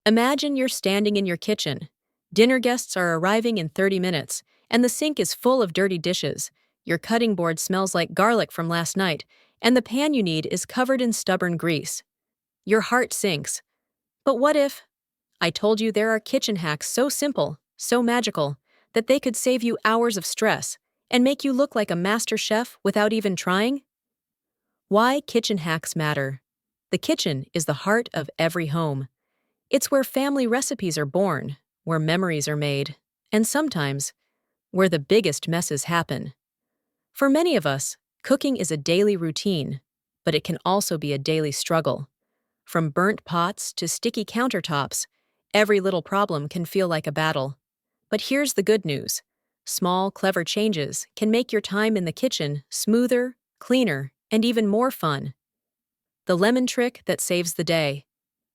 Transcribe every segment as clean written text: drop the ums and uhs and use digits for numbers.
Imagine you're standing in your kitchen. Dinner guests are arriving in 30 minutes, and the sink is full of dirty dishes. Your cutting board smells like garlic from last night, and the pan you need is covered in stubborn grease. Your heart sinks. But what if? I told you there are kitchen hacks so simple, so magical, that they could save you hours of stress and make you look like a master chef without even trying? Why kitchen hacks matter. The kitchen is the heart of every home. It's where family recipes are born, where memories are made, and sometimes, where the biggest messes happen. For many of us, cooking is a daily routine, but it can also be a daily struggle. From burnt pots to sticky countertops, every little problem can feel like a battle. But here's the good news. Small, clever changes can make your time in the kitchen smoother, cleaner, and even more fun. The lemon trick that saves the day.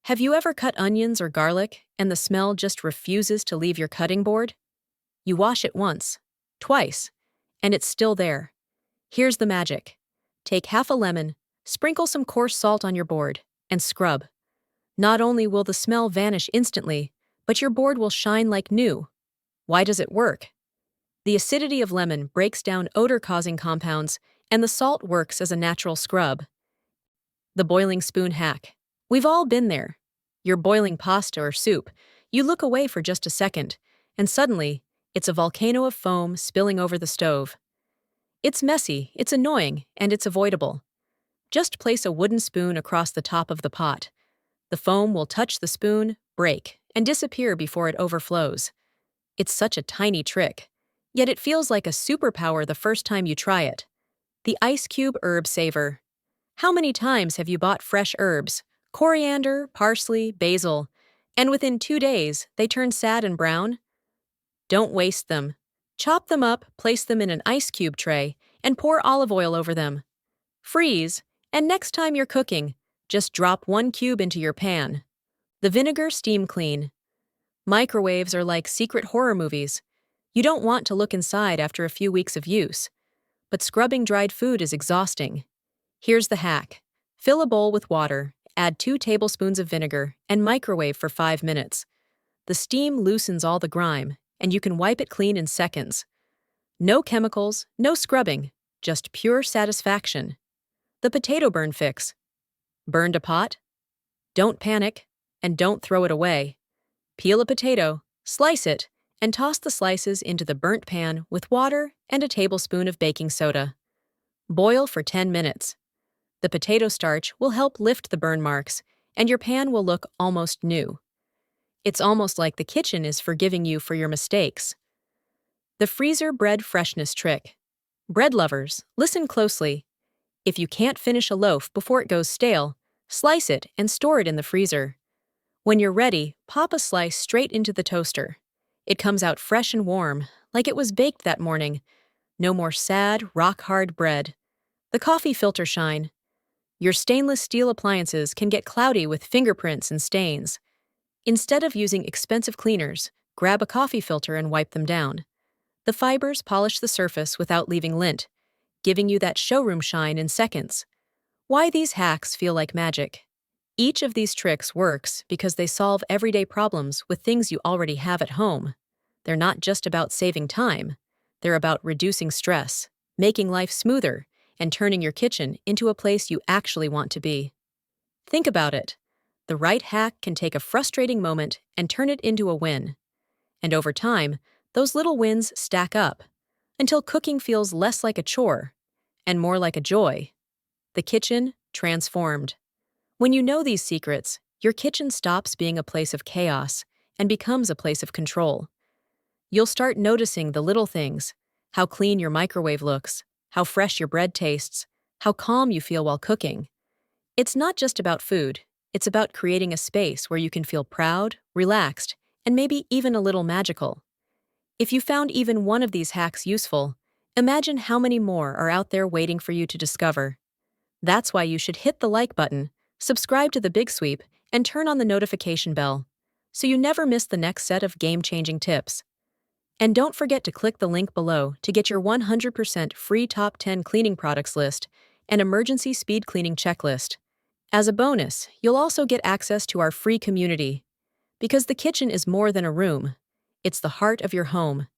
Have you ever cut onions or garlic and the smell just refuses to leave your cutting board? You wash it once, twice, and it's still there. Here's the magic. Take half a lemon, sprinkle some coarse salt on your board, and scrub. Not only will the smell vanish instantly, but your board will shine like new. Why does it work? The acidity of lemon breaks down odor-causing compounds, and the salt works as a natural scrub. The boiling spoon hack. We've all been there. You're boiling pasta or soup. You look away for just a second, and suddenly, it's a volcano of foam spilling over the stove. It's messy, it's annoying, and it's avoidable. Just place a wooden spoon across the top of the pot. The foam will touch the spoon, break, and disappear before it overflows. It's such a tiny trick, yet it feels like a superpower the first time you try it. The Ice Cube Herb Saver. How many times have you bought fresh herbs, coriander, parsley, basil, and within 2 days they turn sad and brown? Don't waste them. Chop them up, place them in an ice cube tray, and pour olive oil over them. Freeze, and next time you're cooking, just drop 1 cube into your pan. The Vinegar Steam Clean. Microwaves are like secret horror movies. You don't want to look inside after a few weeks of use. But scrubbing dried food is exhausting. Here's the hack. Fill a bowl with water, add 2 tablespoons of vinegar, and microwave for 5 minutes. The steam loosens all the grime, and you can wipe it clean in seconds. No chemicals, no scrubbing, just pure satisfaction. The Potato Burn Fix. Burned a pot? Don't panic, and don't throw it away. Peel a potato, slice it, and toss the slices into the burnt pan with water and a tablespoon of baking soda. Boil for 10 minutes. The potato starch will help lift the burn marks, and your pan will look almost new. It's almost like the kitchen is forgiving you for your mistakes. The Freezer Bread Freshness Trick. Bread lovers, listen closely. If you can't finish a loaf before it goes stale, slice it and store it in the freezer. When you're ready, pop a slice straight into the toaster. It comes out fresh and warm, like it was baked that morning. No more sad, rock-hard bread. The Coffee Filter Shine. Your stainless steel appliances can get cloudy with fingerprints and stains. Instead of using expensive cleaners, grab a coffee filter and wipe them down. The fibers polish the surface without leaving lint, giving you that showroom shine in seconds. Why these hacks feel like magic? Each of these tricks works because they solve everyday problems with things you already have at home. They're not just about saving time. They're about reducing stress, making life smoother, and turning your kitchen into a place you actually want to be. Think about it. The right hack can take a frustrating moment and turn it into a win. And over time, those little wins stack up until cooking feels less like a chore and more like a joy. The kitchen transformed. When you know these secrets, your kitchen stops being a place of chaos and becomes a place of control. You'll start noticing the little things, how clean your microwave looks, how fresh your bread tastes, how calm you feel while cooking. It's not just about food, it's about creating a space where you can feel proud, relaxed, and maybe even a little magical. If you found even one of these hacks useful, imagine how many more are out there waiting for you to discover. That's why you should hit the like button, subscribe to The Big Sweep, and turn on the notification bell, so you never miss the next set of game-changing tips. And don't forget to click the link below to get your 100% free top 10 cleaning products list and emergency speed cleaning checklist. As a bonus, you'll also get access to our free community. Because the kitchen is more than a room, it's the heart of your home,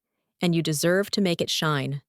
and you deserve to make it shine.